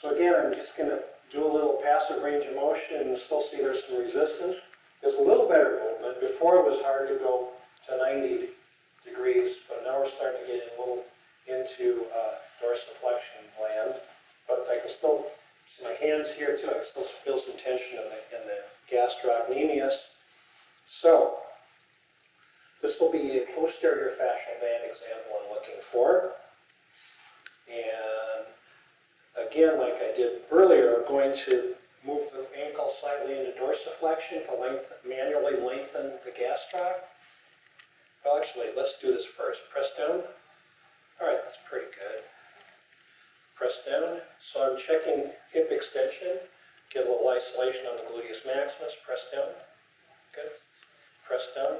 So again, I'm just going to do a little passive range of motion and still see there's some resistance. There's a little better movement. Before it was hard to go to 90 degrees, but now we're starting to get a little into dorsiflexion land. But I can still see my hands here too. I can still feel some tension in the gastrocnemius. So this will be a posterior fascial band example I'm looking for. And again, like I did earlier, I'm going to move the ankle slightly into dorsiflexion to manually lengthen the gastroc. Well, actually, let's do this first. Press down. All right, that's pretty good. Press down. So I'm checking hip extension. Get a little isolation on the gluteus maximus. Press down. Good. Press down.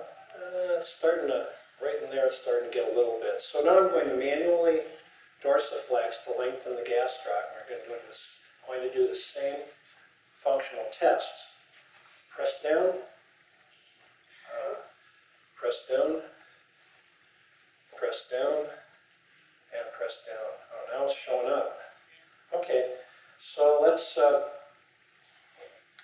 It's starting to, right in there, it's starting to get a little bit. So now I'm going to manually dorsiflex to lengthen the gastroc. We're going to do the same functional tests. Press down. Press down. Press down. And press down. Oh, now it's showing up. Okay, so let's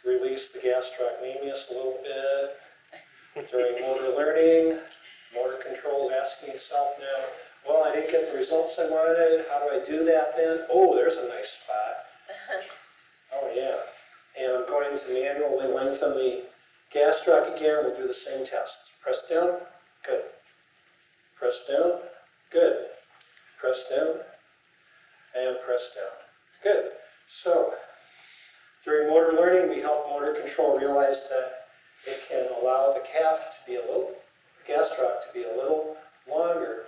release the gastrocnemius a little bit. During motor learning, motor control is asking itself now, well, I didn't get the results I wanted. How do I do that then? Oh, there's a nice spot. Oh, yeah. And I'm going to manually lengthen the gastroc again. We'll do the same tests. Press down. Good. Press down. Good. Press down. And press down. Good. So, during motor learning, we help motor control realize that it can allow the calf to be the gastroc to be a little longer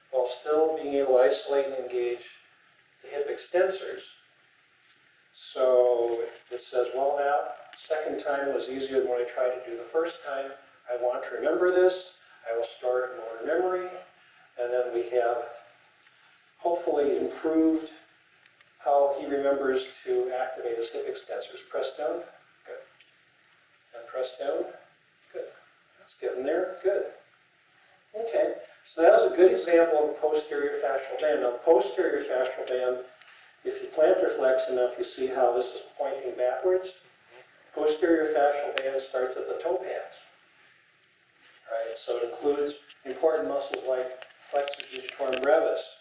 while still being able to isolate and engage the hip extensors. So it says, well, that second time was easier than what I tried to do the first time. I want to remember this. I will store it in motor memory. And then we have hopefully improved how he remembers to activate his hip extensors. Press down. Good. And press down. Good. That's getting there. Good. Okay. So that was a good example of the posterior fascial band. Now, the posterior fascial band, if you plantar flex enough, you see how this is pointing backwards. Posterior fascial band starts at the toe pads. Right? So it includes important muscles like flexor digitorum brevis,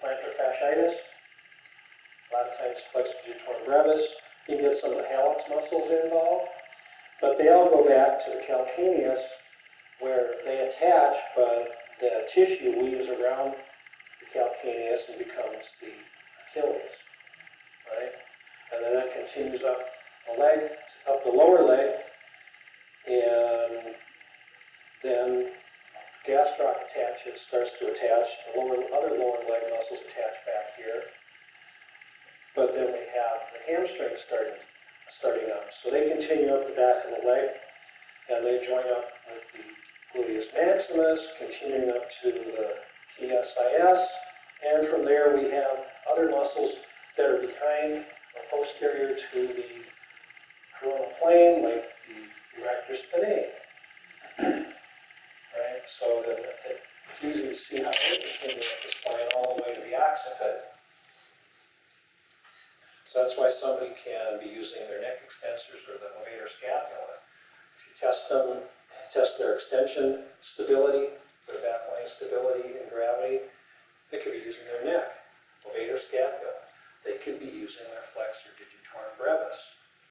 plantar fasciitis, a lot of times flexor digitorum brevis. You get some of the hallux muscles involved, but they all go back to the calcaneus where they attach, but the tissue weaves around the calcaneus and becomes the Achilles, right? And then that continues up the leg, up the lower leg, and then the gastroc starts to attach, the other lower leg muscles attach back here. But then we have the hamstrings starting up. So they continue up the back of the leg, and they join up with the gluteus maximus, continuing up to the TSIS, and from there we have other muscles that are behind or posterior to the coronal plane, like the erector spinae. Right? So then it's easy to see how they continue up the spine all the way to the occiput. So that's why somebody can be using their neck extensors or the levator scapula. If you test them, test their extension stability, their back line stability and gravity,